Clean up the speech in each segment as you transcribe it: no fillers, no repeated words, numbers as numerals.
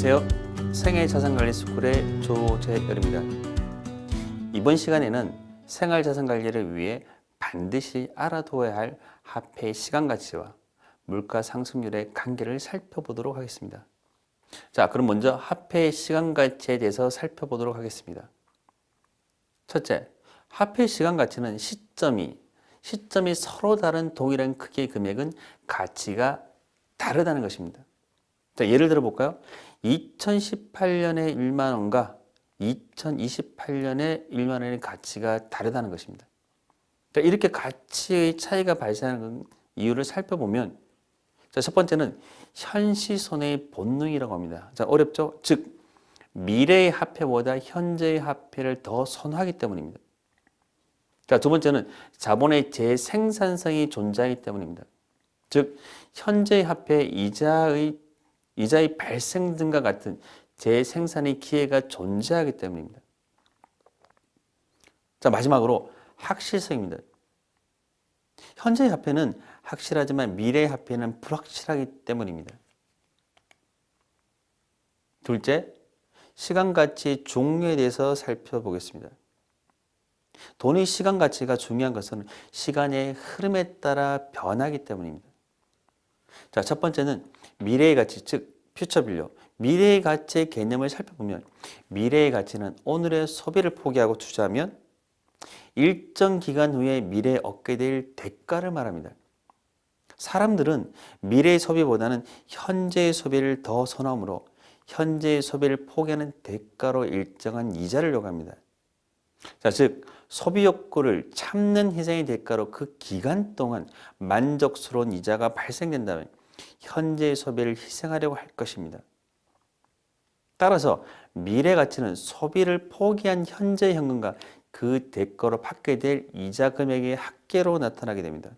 안녕하세요. 생애자산관리 스쿨의 조재열입니다. 이번 시간에는 생활자산관리를 위해 반드시 알아둬야 할 화폐의 시간가치와 물가 상승률의 관계를 살펴보도록 하겠습니다. 자, 그럼 먼저 화폐의 시간가치에 대해서 살펴보도록 하겠습니다. 첫째, 화폐의 시간가치는 시점이 서로 다른 동일한 크기의 금액은 가치가 다르다는 것입니다. 자, 예를 들어 볼까요? 2018년에 1만 원과 2028년에 1만 원의 가치가 다르다는 것입니다. 자, 이렇게 가치의 차이가 발생하는 이유를 살펴보면, 자, 첫 번째는 현시손해의 본능이라고 합니다. 자, 어렵죠? 즉, 미래의 화폐보다 현재의 화폐를 더 선호하기 때문입니다. 자, 두 번째는 자본의 재생산성이 존재하기 때문입니다. 즉, 현재의 화폐의 이자의 발생 등과 같은 재생산의 기회가 존재하기 때문입니다. 자, 마지막으로 확실성입니다. 현재의 화폐는 확실하지만 미래의 화폐는 불확실하기 때문입니다. 둘째, 시간 가치의 종류에 대해서 살펴보겠습니다. 돈의 시간 가치가 중요한 것은 시간의 흐름에 따라 변하기 때문입니다. 자, 첫 번째는 미래의 가치, 즉 퓨처 밸류. 미래의 가치의 개념을 살펴보면 미래의 가치는 오늘의 소비를 포기하고 투자하면 일정 기간 후에 미래에 얻게 될 대가를 말합니다. 사람들은 미래의 소비보다는 현재의 소비를 더 선호하므로 현재의 소비를 포기하는 대가로 일정한 이자를 요구합니다. 자, 즉 소비 욕구를 참는 희생의 대가로 그 기간 동안 만족스러운 이자가 발생된다면 현재의 소비를 희생하려고 할 것입니다. 따라서 미래 가치는 소비를 포기한 현재 현금과 그 대가로 받게 될 이자 금액의 합계로 나타나게 됩니다.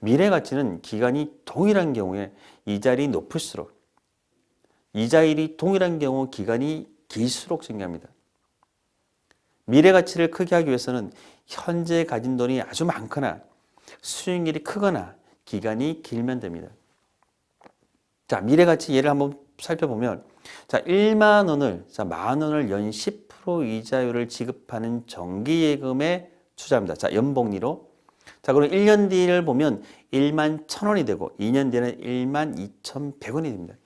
미래 가치는 기간이 동일한 경우에 이자율이 높을수록, 이자율이 동일한 경우 기간이 길수록 증가합니다. 미래 가치를 크게 하기 위해서는 현재 가진 돈이 아주 많거나 수익률이 크거나 기간이 길면 됩니다. 자, 미래 가치 예를 한번 살펴보면, 자, 1만 원을, 자, 만 원을 연 10% 이자율을 지급하는 정기예금에 투자합니다. 자, 연복리로. 자, 그럼 1년 뒤를 보면 1만 1,000원이 되고 2년 뒤에는 1만 2,100원이 됩니다.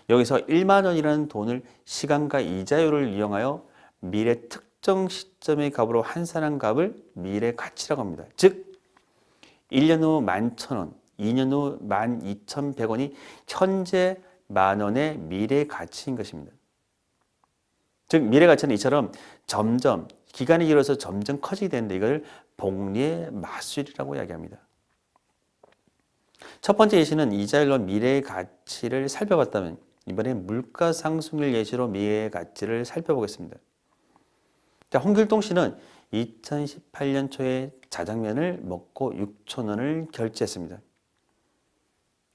여기서 1만 원이라는 돈을 시간과 이자율을 이용하여 미래 특정 시점의 값으로 환산한 값을 미래 가치라고 합니다. 즉 1년 후 11,000원, 2년 후 12,100원이 현재 만 원의 미래 가치인 것입니다. 즉 미래 가치는 이처럼 점점 기간이 길어서 점점 커지게 되는데 이걸 복리의 마술이라고 이야기합니다. 첫 번째 예시는 이자율로 미래의 가치를 살펴봤다면 이번엔 물가 상승률 예시로 미래의 가치를 살펴보겠습니다. 자, 홍길동 씨는 2018년 초에 자장면을 먹고 6,000원을 결제했습니다.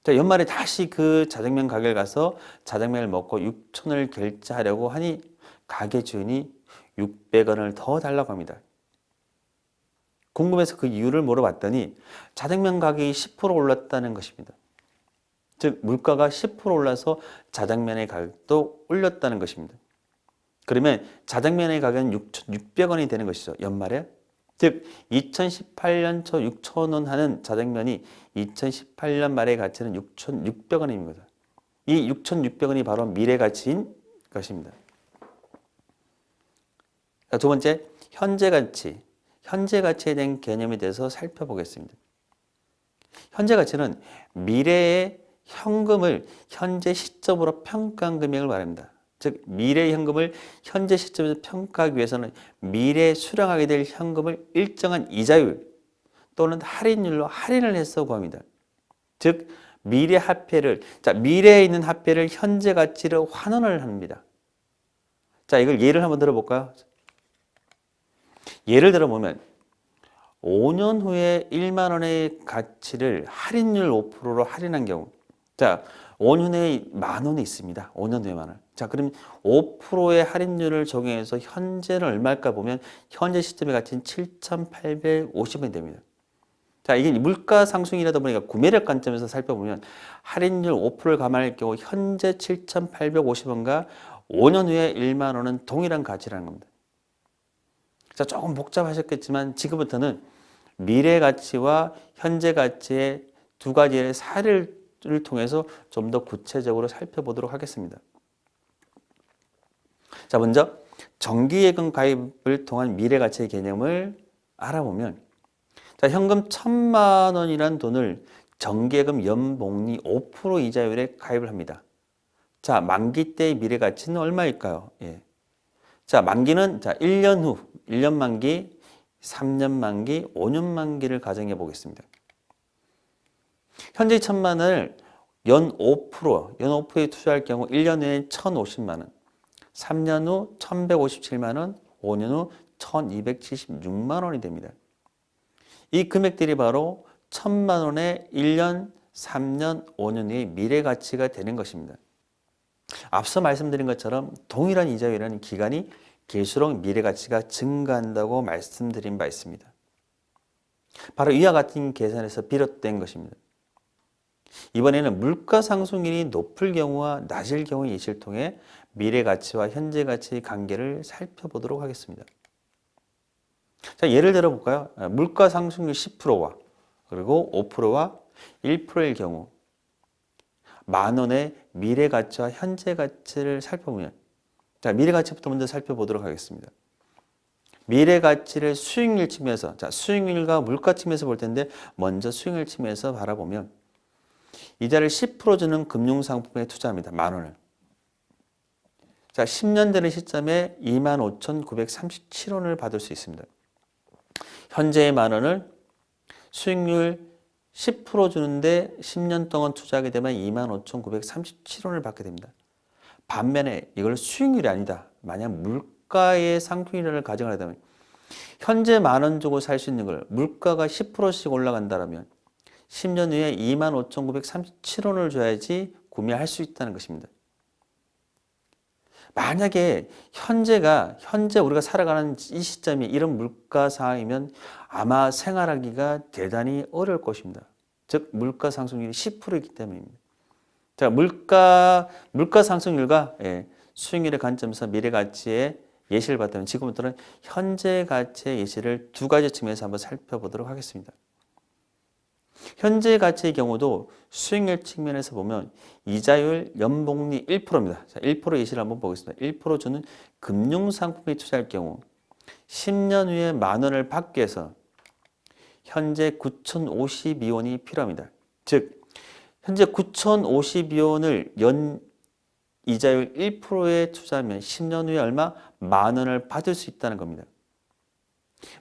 자, 연말에 다시 그 자장면 가게를 가서 자장면을 먹고 6,000원을 결제하려고 하니 가게 주인이 600원을 더 달라고 합니다. 궁금해서 그 이유를 물어봤더니 자장면 가격이 10% 올랐다는 것입니다. 즉 물가가 10% 올라서 자장면의 가격도 올렸다는 것입니다. 그러면 자장면의 가격은 6,600원이 되는 것이죠. 연말에. 즉 2018년 초 6,000원 하는 자장면이 2018년 말의 가치는 6,600원입니다. 이 6,600원이 바로 미래 가치인 것입니다. 자, 두 번째, 현재 가치. 현재 가치에 대한 개념에 대해서 살펴보겠습니다. 현재 가치는 미래의 현금을 현재 시점으로 평가한 금액을 말합니다. 즉 미래의 현금을 현재 시점에서 평가하기 위해서는 미래에 수령하게 될 현금을 일정한 이자율 또는 할인율로 할인을 해서 구합니다. 즉 미래 화폐를, 자, 미래에 있는 화폐를 현재 가치로 환원을 합니다. 자, 이걸 예를 한번 들어볼까요? 예를 들어보면 5년 후에 1만 원의 가치를 할인율 5%로 할인한 경우, 자, 5년 후에 만 원이 있습니다. 5년 후에 만 원. 자, 그럼 5%의 할인율을 적용해서 현재는 얼마일까 보면 현재 시점의 가치는 7,850원이 됩니다. 자, 이게 물가 상승이라다 보니까 구매력 관점에서 살펴보면 할인율 5%를 감안할 경우 현재 7,850원과 5년 후에 1만 원은 동일한 가치라는 겁니다. 자, 조금 복잡하셨겠지만 지금부터는 미래 가치와 현재 가치의 두 가지의 사례를 통해서 좀 더 구체적으로 살펴보도록 하겠습니다. 자, 먼저 정기예금 가입을 통한 미래 가치의 개념을 알아보면, 자, 현금 1,000만 원이란 돈을 정기예금 연복리 5% 이자율에 가입을 합니다. 자, 만기 때의 미래 가치는 얼마일까요? 예. 자, 만기는 1년 후, 1년 만기, 3년 만기, 5년 만기를 가정해 보겠습니다. 현재 1,000만 원을 연 5%에 투자할 경우 1년 후에는 1,050만 원, 3년 후 1,157만 원, 5년 후 1,276만 원이 됩니다. 이 금액들이 바로 1,000만 원의 1년, 3년, 5년 후의 미래 가치가 되는 것입니다. 앞서 말씀드린 것처럼 동일한 이자율이라는 기간이 길수록 미래 가치가 증가한다고 말씀드린 바 있습니다. 바로 이와 같은 계산에서 비롯된 것입니다. 이번에는 물가 상승률이 높을 경우와 낮을 경우의 예시를 통해 미래 가치와 현재 가치의 관계를 살펴보도록 하겠습니다. 자, 예를 들어 볼까요? 물가 상승률 10%와 그리고 5%와 1%일 경우 만 원의 미래 가치와 현재 가치를 살펴보면, 자, 미래 가치부터 먼저 살펴보도록 하겠습니다. 미래 가치를 수익률 측면에서, 자, 수익률과 물가 측면에서 볼 텐데 먼저 수익률 측면에서 바라보면 이자를 10% 주는 금융상품에 투자합니다. 만 원을. 자, 10년 되는 시점에 25,937원을 받을 수 있습니다. 현재의 만 원을 수익률 10% 주는데 10년 동안 투자하게 되면 25,937원을 받게 됩니다. 반면에 이걸 수익률이 아니다. 만약 물가의 상승률을 가정하려면 현재 만 원 주고 살 수 있는 걸 물가가 10%씩 올라간다면 10년 후에 25,937원을 줘야지 구매할 수 있다는 것입니다. 만약에 현재 우리가 살아가는 이 시점이 이런 물가 상황이면 아마 생활하기가 대단히 어려울 것입니다. 즉 물가 상승률이 10%이기 때문입니다. 자, 물가 상승률과 수익률의 관점에서 미래 가치의 예시를 봤다면 지금부터는 현재 가치의 예시를 두 가지 측면에서 한번 살펴보도록 하겠습니다. 현재 가치의 경우도 수익률 측면에서 보면 이자율 연복리 1%입니다. 자, 1% 예시를 한번 보겠습니다. 1% 주는 금융상품에 투자할 경우 10년 후에 만 원을 받기 위해서 현재 9,052원이 필요합니다. 즉 현재 9,052원을 연 이자율 1%에 투자하면 10년 후에 얼마? 만 원을 받을 수 있다는 겁니다.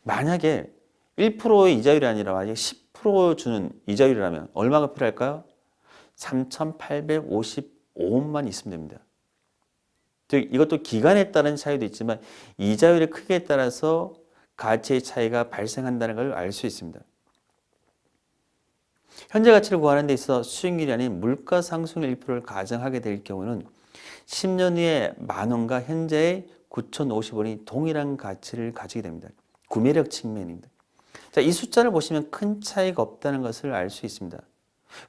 만약에 1%의 이자율이 아니라 만약에 10% 주는 이자율이라면 얼마가 필요할까요? 3,855원만 있으면 됩니다. 즉 이것도 기간에 따른 차이도 있지만 이자율의 크기에 따라서 가치의 차이가 발생한다는 걸 알 수 있습니다. 현재 가치를 구하는 데 있어 수익률이 아닌 물가 상승률 1%를 가정하게 될 경우는 10년 후에 만 원과 현재의 9,050원이 동일한 가치를 가지게 됩니다. 구매력 측면입니다. 자, 이 숫자를 보시면 큰 차이가 없다는 것을 알 수 있습니다.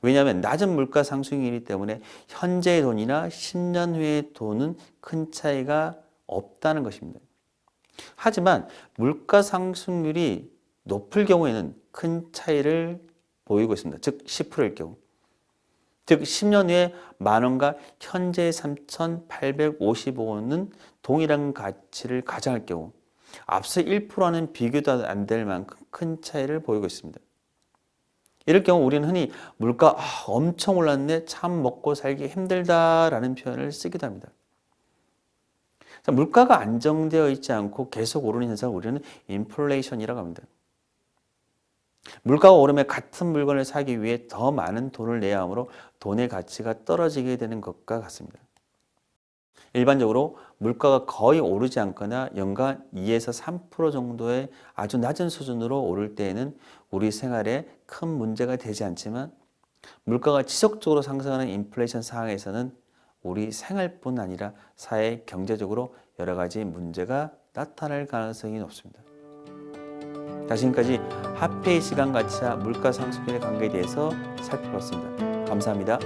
왜냐하면 낮은 물가 상승률이기 때문에 현재의 돈이나 10년 후의 돈은 큰 차이가 없다는 것입니다. 하지만 물가 상승률이 높을 경우에는 큰 차이를 보이고 있습니다. 즉 10%일 경우. 즉 10년 후에 만 원과 현재의 3,855원은 동일한 가치를 가정할 경우 앞서 1%와는 비교도 안 될 만큼 큰 차이를 보이고 있습니다. 이럴 경우 우리는 흔히 물가 엄청 올랐네, 참 먹고 살기 힘들다라는 표현을 쓰기도 합니다. 물가가 안정되어 있지 않고 계속 오르는 현상을 우리는 인플레이션이라고 합니다. 물가가 오르면 같은 물건을 사기 위해 더 많은 돈을 내야 하므로 돈의 가치가 떨어지게 되는 것과 같습니다. 일반적으로 물가가 거의 오르지 않거나 연간 2에서 3% 정도의 아주 낮은 수준으로 오를 때에는 우리 생활에 큰 문제가 되지 않지만 물가가 지속적으로 상승하는 인플레이션 상황에서는 우리 생활뿐 아니라 사회 경제적으로 여러 가지 문제가 나타날 가능성이 높습니다. 지금까지 화폐의 시간 가치와 물가 상승률의 관계에 대해서 살펴봤습니다. 감사합니다.